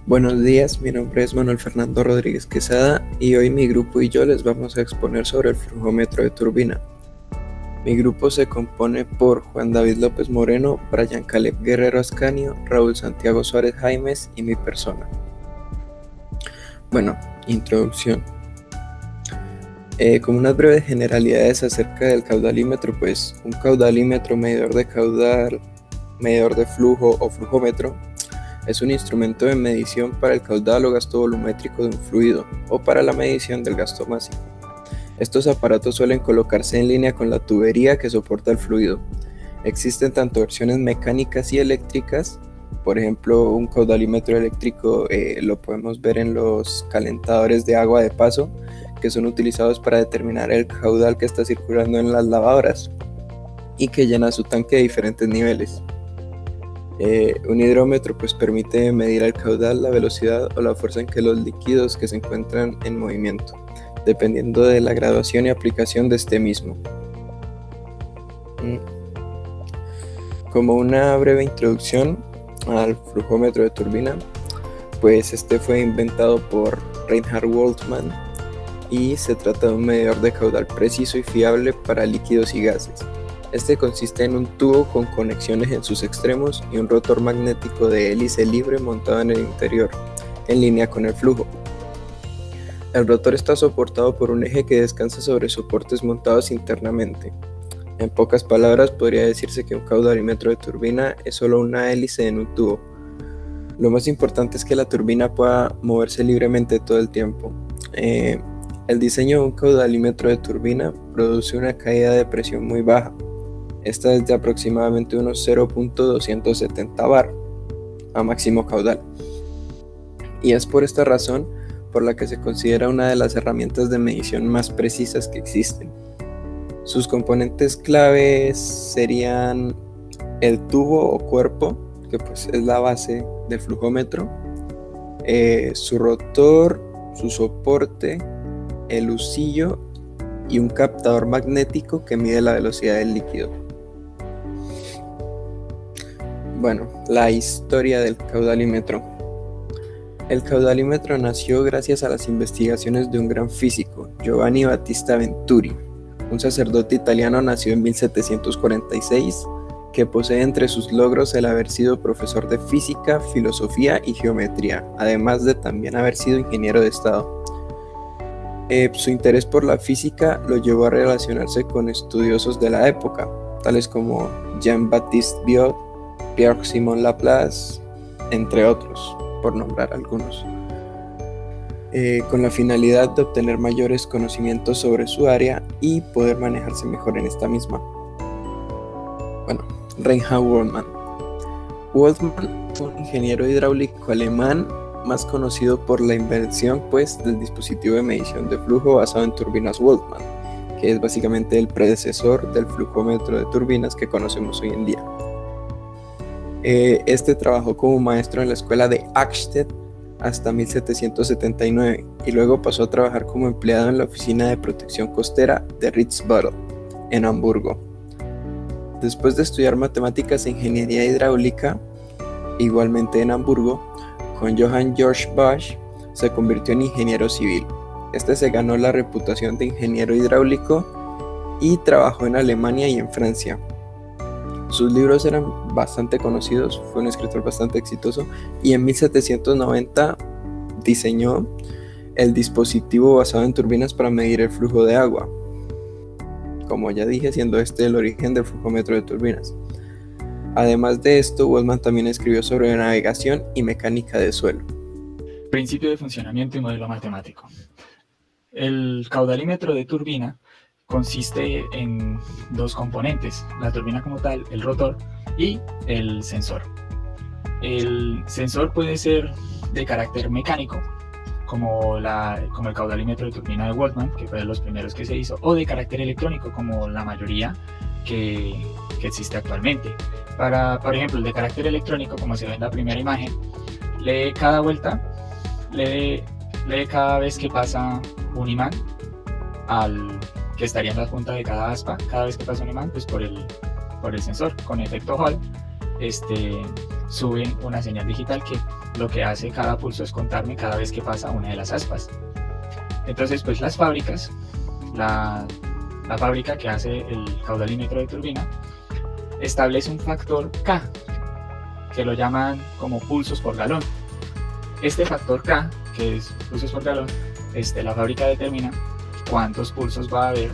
Buenos días, mi nombre es Manuel Fernando Rodríguez Quesada y hoy mi grupo y yo les vamos a exponer sobre el flujómetro de turbina. Mi grupo se compone por Juan David López Moreno, Brian Caleb Guerrero Ascanio, Raúl Santiago Suárez Jaimes y mi persona. Bueno, introducción. Como unas breves generalidades acerca del caudalímetro, pues un caudalímetro, medidor de caudal, medidor de flujo o flujómetro, es un instrumento de medición para el caudal o gasto volumétrico de un fluido o para la medición del gasto másico. Estos aparatos suelen colocarse en línea con la tubería que soporta el fluido. Existen tanto versiones mecánicas y eléctricas. Por ejemplo, un caudalímetro eléctrico lo podemos ver en los calentadores de agua de paso, que son utilizados para determinar el caudal que está circulando en las lavadoras y que llena su tanque de diferentes niveles. Un hidrómetro pues permite medir el caudal, la velocidad o la fuerza en que los líquidos que se encuentran en movimiento, dependiendo de la graduación y aplicación de este mismo. Como una breve introducción al flujómetro de turbina, pues este fue inventado por Reinhard Woltmann y se trata de un medidor de caudal preciso y fiable para líquidos y gases. Este consiste en un tubo con conexiones en sus extremos y un rotor magnético de hélice libre montado en el interior, en línea con el flujo. El rotor está soportado por un eje que descansa sobre soportes montados internamente. En pocas palabras, podría decirse que un caudalímetro de turbina es solo una hélice en un tubo. Lo más importante es que la turbina pueda moverse libremente todo el tiempo. El diseño de un caudalímetro de turbina produce una caída de presión muy baja. Esta es de aproximadamente unos 0.270 bar a máximo caudal. Y es por esta razón por la que se considera una de las herramientas de medición más precisas que existen. Sus componentes claves serían el tubo o cuerpo, que pues es la base del flujómetro, su rotor, su soporte, el husillo y un captador magnético que mide la velocidad del líquido. Bueno, la historia del caudalímetro. El caudalímetro nació gracias a las investigaciones de un gran físico, Giovanni Battista Venturi, un sacerdote italiano nacido en 1746, que posee entre sus logros el haber sido profesor de física, filosofía y geometría, además de también haber sido ingeniero de estado. Su interés por la física lo llevó a relacionarse con estudiosos de la época, tales como Jean-Baptiste Biot, Pierre-Simon Laplace, entre otros, por nombrar algunos, con la finalidad de obtener mayores conocimientos sobre su área y poder manejarse mejor en esta misma. Bueno, Reinhard Woltmann. Woltmann fue un ingeniero hidráulico alemán, más conocido por la invención pues del dispositivo de medición de flujo basado en turbinas Woltmann, que es básicamente el predecesor del flujómetro de turbinas que conocemos hoy en día. Este trabajó como maestro en la escuela de Eichstätt hasta 1779 y luego pasó a trabajar como empleado en la oficina de protección costera de Ritzbüttel, en Hamburgo. Después de estudiar matemáticas e ingeniería hidráulica, igualmente en Hamburgo, con Johann Georg Busch, se convirtió en ingeniero civil. Este se ganó la reputación de ingeniero hidráulico y trabajó en Alemania y en Francia. Sus libros eran bastante conocidos, fue un escritor bastante exitoso y en 1790 diseñó el dispositivo basado en turbinas para medir el flujo de agua. Como ya dije, siendo este el origen del flujómetro de turbinas. Además de esto, Woltmann también escribió sobre navegación y mecánica de suelo. Principio de funcionamiento y modelo matemático. El caudalímetro de turbina consiste en dos componentes, la turbina como tal, el rotor y el sensor. El sensor puede ser de carácter mecánico, como el caudalímetro de turbina de Woltmann, que fue de los primeros que se hizo, o de carácter electrónico, como la mayoría que existe actualmente. Por ejemplo, el de carácter electrónico, como se ve en la primera imagen, lee cada vuelta, lee cada vez que pasa un imán que estaría en la punta de cada aspa, cada vez que pasa un imán, pues por el sensor con efecto Hall, suben una señal digital que lo que hace cada pulso es contarme cada vez que pasa una de las aspas. Entonces, pues las fábricas, la fábrica que hace el caudalímetro de turbina, establece un factor K, que lo llaman como pulsos por galón. Este factor K, que es pulsos por galón, la fábrica determina cuántos pulsos va a haber,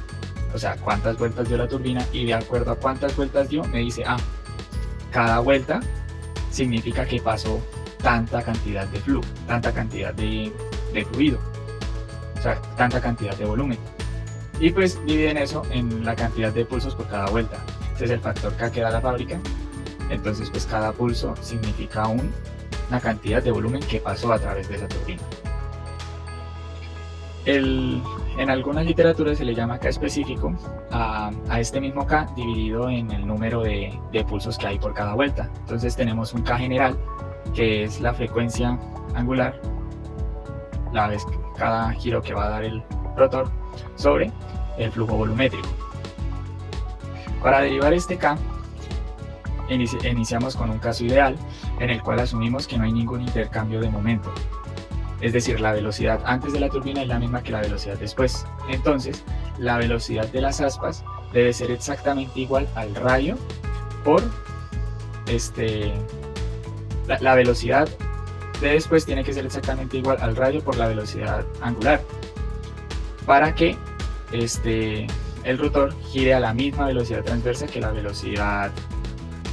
o sea, cuántas vueltas dio la turbina, y de acuerdo a cuántas vueltas dio, me dice, cada vuelta significa que pasó tanta cantidad de flujo, tanta cantidad de fluido, o sea, tanta cantidad de volumen. Y pues dividen eso en la cantidad de pulsos por cada vuelta. Ese es el factor K que da la fábrica. Entonces, pues cada pulso significa una cantidad de volumen que pasó a través de esa turbina. En algunas literaturas se le llama K específico a este mismo K dividido en el número de pulsos que hay por cada vuelta. Entonces tenemos un K general, que es la frecuencia angular, cada giro que va a dar el rotor, sobre el flujo volumétrico. Para derivar este K, iniciamos con un caso ideal en el cual asumimos que no hay ningún intercambio de momento. Es decir, la velocidad antes de la turbina es la misma que la velocidad después. Entonces, la velocidad de las aspas debe ser exactamente igual al radio por la velocidad de después tiene que ser exactamente igual al radio por la velocidad angular, para que el rotor gire a la misma velocidad transversa que la velocidad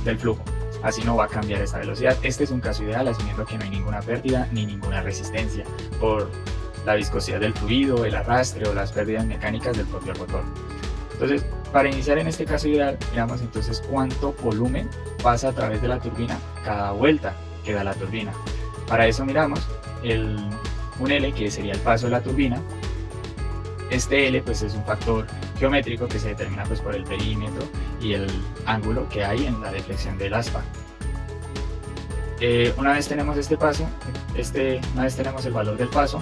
del flujo. Así no va a cambiar esta velocidad. Este es un caso ideal, asumiendo que no hay ninguna pérdida ni ninguna resistencia por la viscosidad del fluido, el arrastre o las pérdidas mecánicas del propio rotor. Entonces, para iniciar en este caso ideal, miramos entonces cuánto volumen pasa a través de la turbina cada vuelta que da la turbina. Para eso miramos un L, que sería el paso de la turbina. Este L pues es un factor geométrico que se determina pues por el perímetro y el ángulo que hay en la deflexión del aspa. Una vez tenemos este paso, una vez tenemos el valor del paso,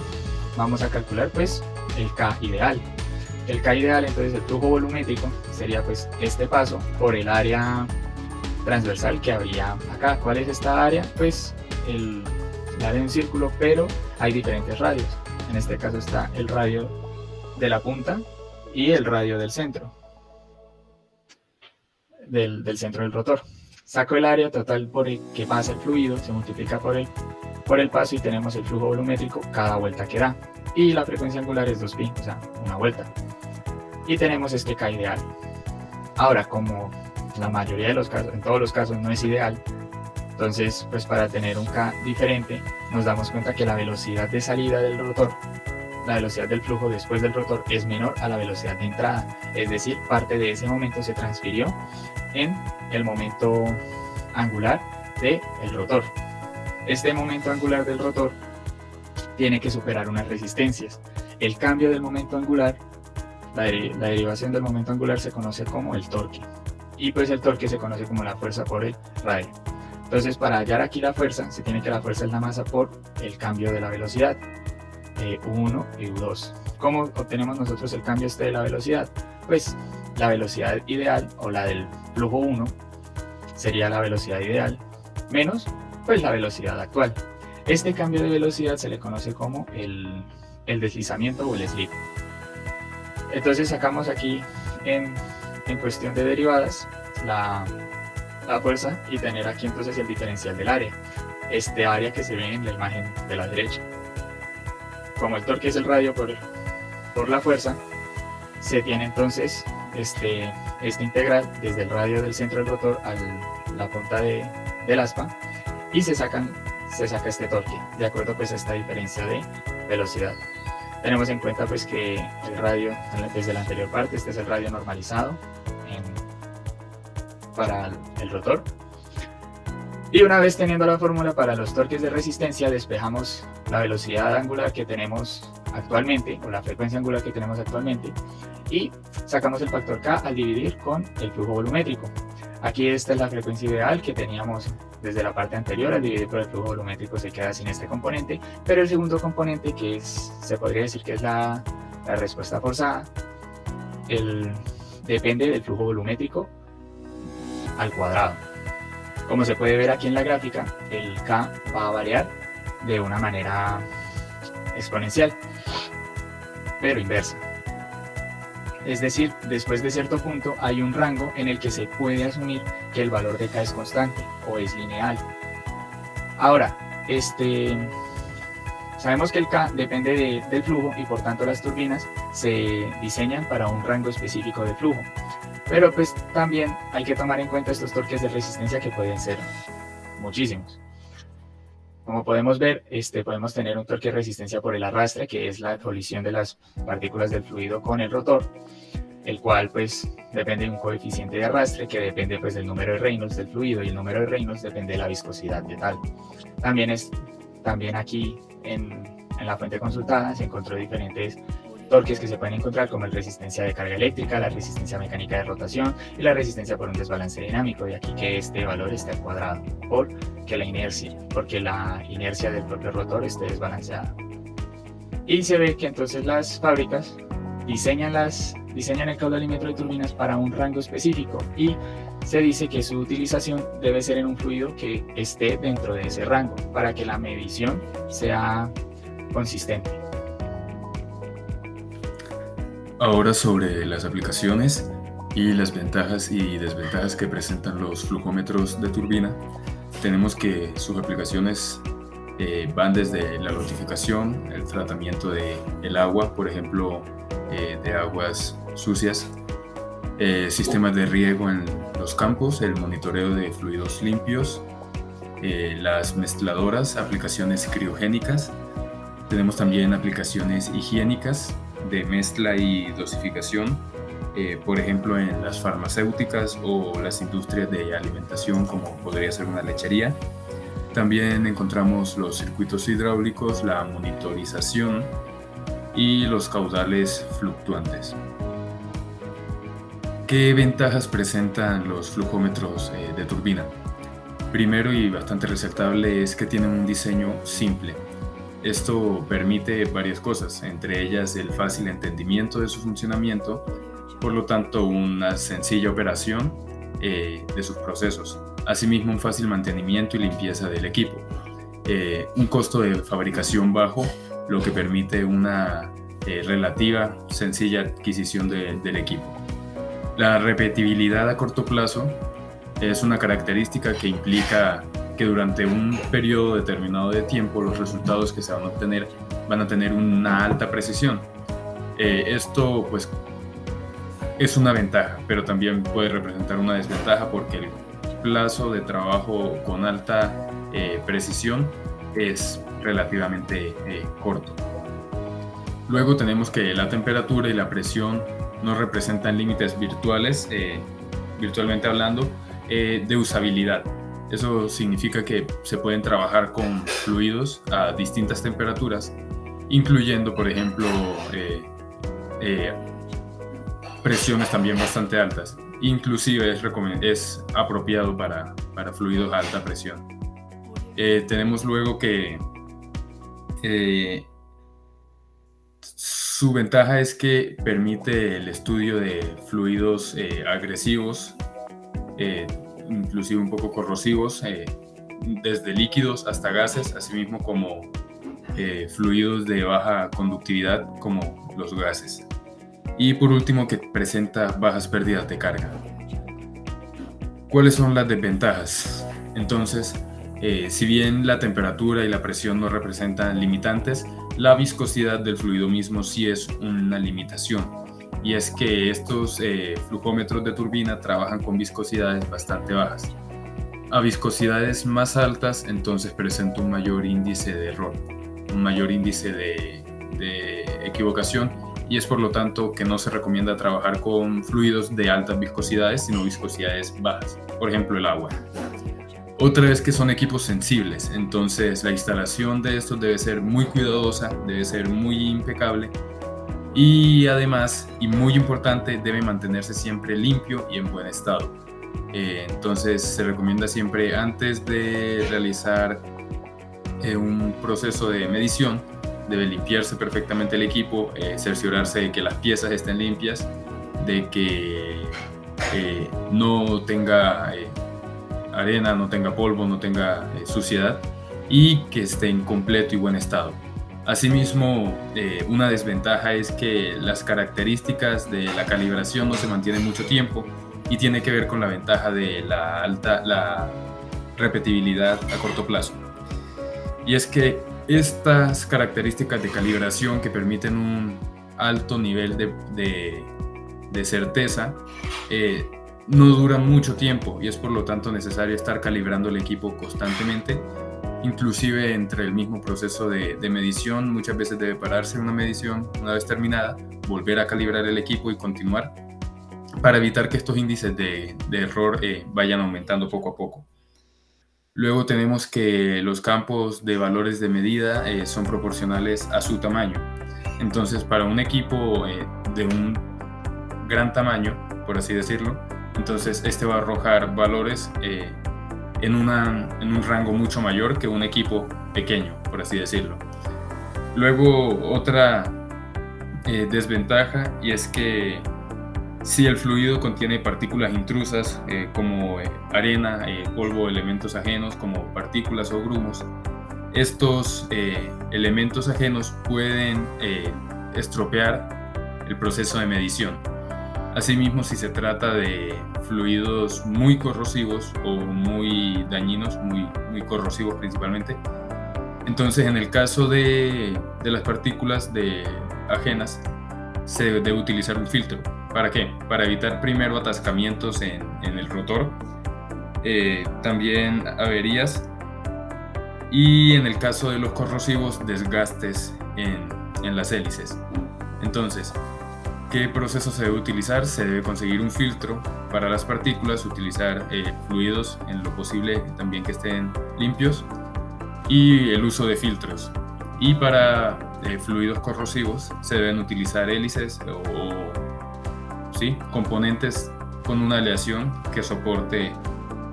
vamos a calcular pues el K ideal. El K ideal, entonces el flujo volumétrico sería pues este paso por el área transversal que habría acá. ¿Cuál es esta área? Pues el área de un círculo, pero hay diferentes radios. En este caso está el radio de la punta y el radio del centro del centro del rotor. Saco el área total por el que pasa el fluido, se multiplica por el paso y tenemos el flujo volumétrico cada vuelta que da, y la frecuencia angular es 2pi, o sea, una vuelta, y tenemos este K ideal. Ahora, como la mayoría de los casos, en todos los casos no es ideal, entonces pues para tener un K diferente nos damos cuenta que la velocidad de salida del rotor, la velocidad del flujo después del rotor, es menor a la velocidad de entrada, es decir, parte de ese momento se transfirió en el momento angular del rotor. Este momento angular del rotor tiene que superar unas resistencias. El cambio del momento angular, la derivación del momento angular, se conoce como el torque, y pues el torque se conoce como la fuerza por el radio. Entonces, para hallar aquí la fuerza, se tiene que la fuerza es la masa por el cambio de la velocidad, U1 y U2. ¿Cómo obtenemos nosotros el cambio de la velocidad? Pues la velocidad ideal, o la del flujo 1, sería la velocidad ideal menos pues la velocidad actual. Este cambio de velocidad se le conoce como el deslizamiento o el slip. Entonces sacamos aquí en cuestión de derivadas la fuerza, y tener aquí entonces el diferencial del área, este área que se ve en la imagen de la derecha. Como el torque es el radio por la fuerza, se tiene entonces este integral desde el radio del centro del rotor a la punta del aspa, y se saca este torque de acuerdo pues a esta diferencia de velocidad. Tenemos en cuenta pues que el radio, desde la anterior parte, este es el radio normalizado para el rotor. Y una vez teniendo la fórmula para los torques de resistencia, despejamos la velocidad angular que tenemos actualmente, o la frecuencia angular que tenemos actualmente, y sacamos el factor K al dividir con el flujo volumétrico. Aquí esta es la frecuencia ideal que teníamos desde la parte anterior. Al dividir por el flujo volumétrico se queda sin este componente, pero el segundo componente, que se podría decir que es la respuesta forzada, depende del flujo volumétrico al cuadrado. Como se puede ver aquí en la gráfica, el K va a variar de una manera exponencial, pero inversa. Es decir, después de cierto punto hay un rango en el que se puede asumir que el valor de K es constante o es lineal. Ahora, sabemos que el K depende del flujo y por tanto las turbinas se diseñan para un rango específico de flujo. Pero pues también hay que tomar en cuenta estos torques de resistencia que pueden ser muchísimos. Como podemos ver, podemos tener un torque de resistencia por el arrastre, que es la colisión de las partículas del fluido con el rotor, el cual pues depende de un coeficiente de arrastre que depende pues del número de Reynolds del fluido, y el número de Reynolds depende de la viscosidad de tal. También aquí en la fuente consultada se encontró diferentes torques que se pueden encontrar, como la resistencia de carga eléctrica, la resistencia mecánica de rotación y la resistencia por un desbalance dinámico, de aquí que este valor esté al cuadrado, porque la inercia del propio rotor esté desbalanceada. Y se ve que entonces las fábricas diseñan el caudalímetro de turbinas para un rango específico, y se dice que su utilización debe ser en un fluido que esté dentro de ese rango para que la medición sea consistente. Ahora sobre las aplicaciones y las ventajas y desventajas que presentan los flujómetros de turbina, tenemos que sus aplicaciones van desde la notificación, el tratamiento del agua, por ejemplo, de aguas sucias, sistemas de riego en los campos, el monitoreo de fluidos limpios, las mezcladoras, aplicaciones criogénicas. Tenemos también aplicaciones higiénicas de mezcla y dosificación, por ejemplo en las farmacéuticas o las industrias de alimentación, como podría ser una lechería. También encontramos los circuitos hidráulicos, la monitorización y los caudales fluctuantes. ¿Qué ventajas presentan los flujómetros de turbina? Primero, y bastante resaltable, es que tienen un diseño simple. Esto permite varias cosas, entre ellas el fácil entendimiento de su funcionamiento, por lo tanto una sencilla operación de sus procesos, asimismo un fácil mantenimiento y limpieza del equipo, un costo de fabricación bajo, lo que permite una relativa sencilla adquisición del equipo. La repetibilidad a corto plazo es una característica que implica que durante un periodo determinado de tiempo los resultados que se van a obtener van a tener una alta precisión. Esto pues es una ventaja, pero también puede representar una desventaja, porque el plazo de trabajo con alta precisión es relativamente corto. Luego tenemos que la temperatura y la presión no representan límites virtuales, virtualmente hablando, de usabilidad. Eso significa que se pueden trabajar con fluidos a distintas temperaturas, incluyendo, por ejemplo, presiones también bastante altas. Inclusive es apropiado para fluidos a alta presión. Tenemos luego que su ventaja es que permite el estudio de fluidos agresivos, inclusive un poco corrosivos, desde líquidos hasta gases, asimismo como fluidos de baja conductividad como los gases. Y por último, que presenta bajas pérdidas de carga. ¿Cuáles son las desventajas? Entonces, si bien la temperatura y la presión no representan limitantes, la viscosidad del fluido mismo sí es una limitación. Y es que estos flujómetros de turbina trabajan con viscosidades bastante bajas. A viscosidades más altas, entonces presenta un mayor índice de error, un mayor índice de equivocación, y es por lo tanto que no se recomienda trabajar con fluidos de altas viscosidades, sino viscosidades bajas, por ejemplo el agua. Otra es que son equipos sensibles, entonces la instalación de estos debe ser muy cuidadosa, debe ser muy impecable, y además, y muy importante, debe mantenerse siempre limpio y en buen estado. Entonces se recomienda siempre, antes de realizar un proceso de medición, debe limpiarse perfectamente el equipo, cerciorarse de que las piezas estén limpias, de que no tenga arena, no tenga polvo, no tenga suciedad y que esté en completo y buen estado. Asimismo, una desventaja es que las características de la calibración no se mantienen mucho tiempo y tiene que ver con la ventaja de la repetibilidad a corto plazo. Y es que estas características de calibración que permiten un alto nivel de certeza no duran mucho tiempo y es por lo tanto necesario estar calibrando el equipo constantemente. Inclusive entre el mismo proceso de medición, muchas veces debe pararse una medición una vez terminada, volver a calibrar el equipo y continuar para evitar que estos índices de error vayan aumentando poco a poco. Luego tenemos que los campos de valores de medida son proporcionales a su tamaño. Entonces, para un equipo de un gran tamaño, por así decirlo, entonces este va a arrojar valores en un rango mucho mayor que un equipo pequeño, por así decirlo. Luego, otra desventaja, y es que si el fluido contiene partículas intrusas como arena, polvo, elementos ajenos como partículas o grumos, estos elementos ajenos pueden estropear el proceso de medición. Asimismo, si se trata de fluidos muy corrosivos o muy dañinos, muy corrosivos principalmente, entonces en el caso de las partículas ajenas se debe utilizar un filtro. ¿Para qué? Para evitar primero atascamientos en el rotor, también averías y en el caso de los corrosivos desgastes en las hélices. Entonces, ¿qué proceso se debe utilizar? Se debe conseguir un filtro para las partículas, utilizar fluidos en lo posible también que estén limpios y el uso de filtros. Y para fluidos corrosivos se deben utilizar hélices o componentes con una aleación que soporte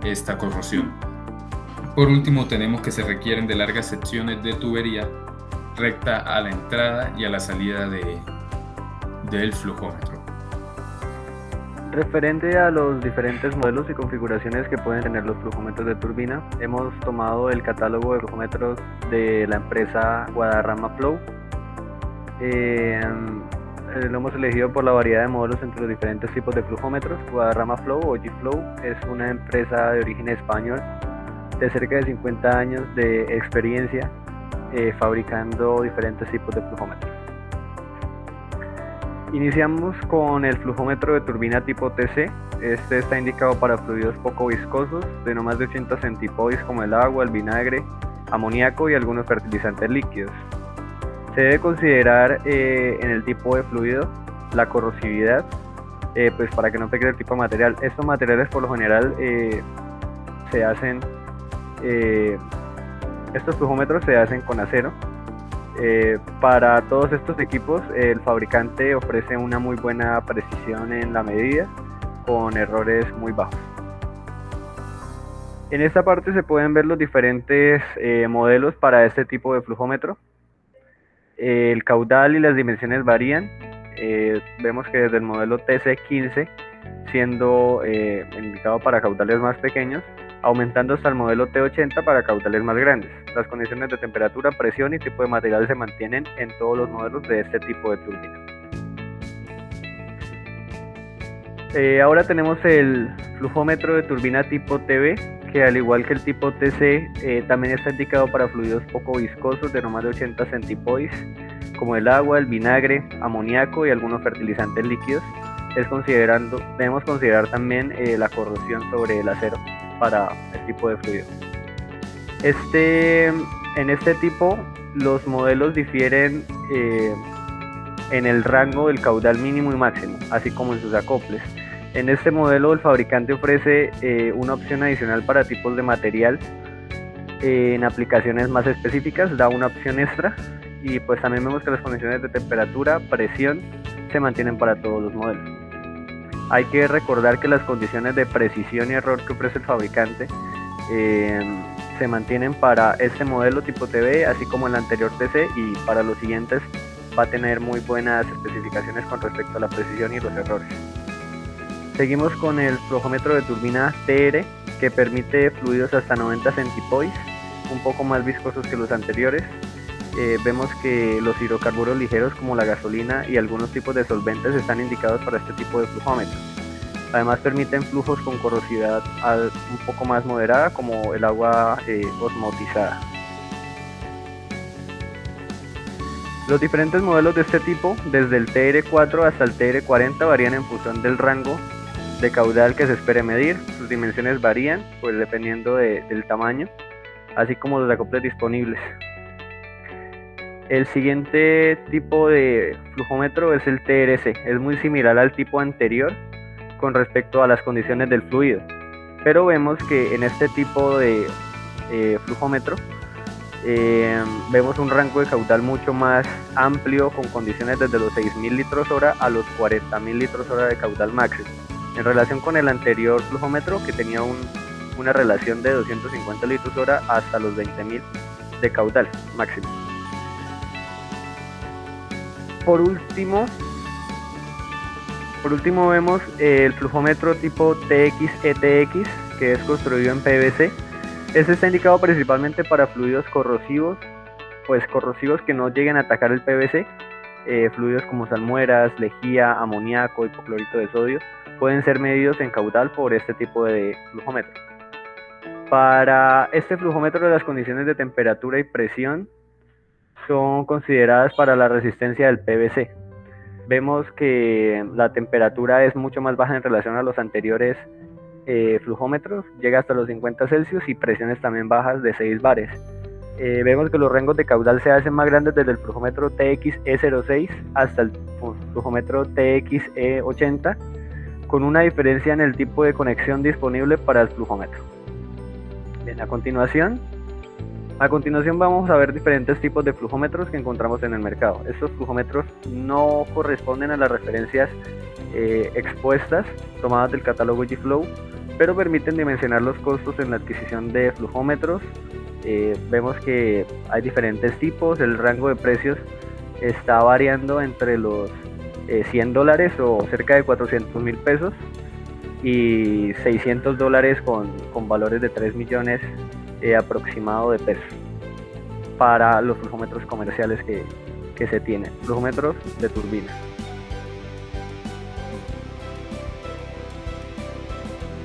esta corrosión. Por último, tenemos que se requieren de largas secciones de tubería recta a la entrada y a la salida del flujómetro. Referente a los diferentes modelos y configuraciones que pueden tener los flujómetros de turbina, hemos tomado el catálogo de flujómetros de la empresa Guadarrama Flow. Lo hemos elegido por la variedad de modelos entre los diferentes tipos de flujómetros. Guadarrama Flow o G-Flow es una empresa de origen español de cerca de 50 años de experiencia fabricando diferentes tipos de flujómetros. Iniciamos con el flujómetro de turbina tipo TC. Este está indicado para fluidos poco viscosos de no más de 80 centipoise como el agua, el vinagre, amoníaco y algunos fertilizantes líquidos. Se debe considerar en el tipo de fluido la corrosividad, pues para que no pegue el tipo de material. Estos materiales por lo general estos flujómetros se hacen con acero. Para todos estos equipos el fabricante ofrece una muy buena precisión en la medida con errores muy bajos. En esta parte se pueden ver los diferentes modelos para este tipo de flujómetro. El caudal y las dimensiones varían. Vemos que desde el modelo TC15 siendo indicado para caudales más pequeños, aumentando hasta el modelo T80 para caudales más grandes. Las condiciones de temperatura, presión y tipo de material se mantienen en todos los modelos de este tipo de turbina. Ahora tenemos el flujómetro de turbina tipo TB, que al igual que el tipo TC también está indicado para fluidos poco viscosos de no más de 80 centipoise como el agua, el vinagre, amoníaco y algunos fertilizantes líquidos. Debemos considerar también la corrosión sobre el acero para el tipo de fluido. En este tipo los modelos difieren en el rango del caudal mínimo y máximo, así como en sus acoples. En este modelo el fabricante ofrece una opción adicional para tipos de material. En aplicaciones más específicas da una opción extra y pues también vemos que las condiciones de temperatura, presión se mantienen para todos los modelos. Hay que recordar que las condiciones de precisión y error que ofrece el fabricante se mantienen para este modelo tipo TB, así como el anterior TC, y para los siguientes va a tener muy buenas especificaciones con respecto a la precisión y los errores. Seguimos con el flujómetro de turbina TR, que permite fluidos hasta 90 centipoise, un poco más viscosos que los anteriores. Vemos que los hidrocarburos ligeros como la gasolina y algunos tipos de solventes están indicados para este tipo de flujómetro. Además permiten flujos con corrosividad un poco más moderada, como el agua osmotizada. Los diferentes modelos de este tipo, desde el TR4 hasta el TR40, varían en función del rango de caudal que se espere medir. Sus dimensiones varían pues dependiendo del tamaño, así como los acoples disponibles. El siguiente tipo de flujómetro es el TRC. Es muy similar al tipo anterior con respecto a las condiciones del fluido, pero vemos que en este tipo de flujómetro vemos un rango de caudal mucho más amplio, con condiciones desde los 6.000 litros hora a los 40.000 litros hora de caudal máximo, en relación con el anterior flujómetro, que tenía una relación de 250 litros hora hasta los 20.000 de caudal máximo. Por último vemos el flujómetro tipo TX-ETX, que es construido en PVC. Este está indicado principalmente para fluidos corrosivos, pues corrosivos que no lleguen a atacar el PVC. Fluidos como salmueras, lejía, amoníaco, hipoclorito de sodio pueden ser medidos en caudal por este tipo de flujómetro. Para este flujómetro, las condiciones de temperatura y presión son consideradas para la resistencia del PVC. Vemos que la temperatura es mucho más baja en relación a los anteriores flujómetros, llega hasta los 50 Celsius, y presiones también bajas de 6 bares. Vemos que los rangos de caudal se hacen más grandes desde el flujómetro TX-E06 hasta el flujómetro TX-E80, con una diferencia en el tipo de conexión disponible para el flujómetro. Bien, a continuación vamos a ver diferentes tipos de flujómetros que encontramos en el mercado. Estos flujómetros no corresponden a las referencias expuestas tomadas del catálogo G-Flow, pero permiten dimensionar los costos en la adquisición de flujómetros. Vemos que hay diferentes tipos. El rango de precios está variando entre los $100 o cerca de 400.000 pesos y $600 con valores de 3 millones aproximado de pesos para los flujómetros comerciales que se tienen, flujómetros de turbina.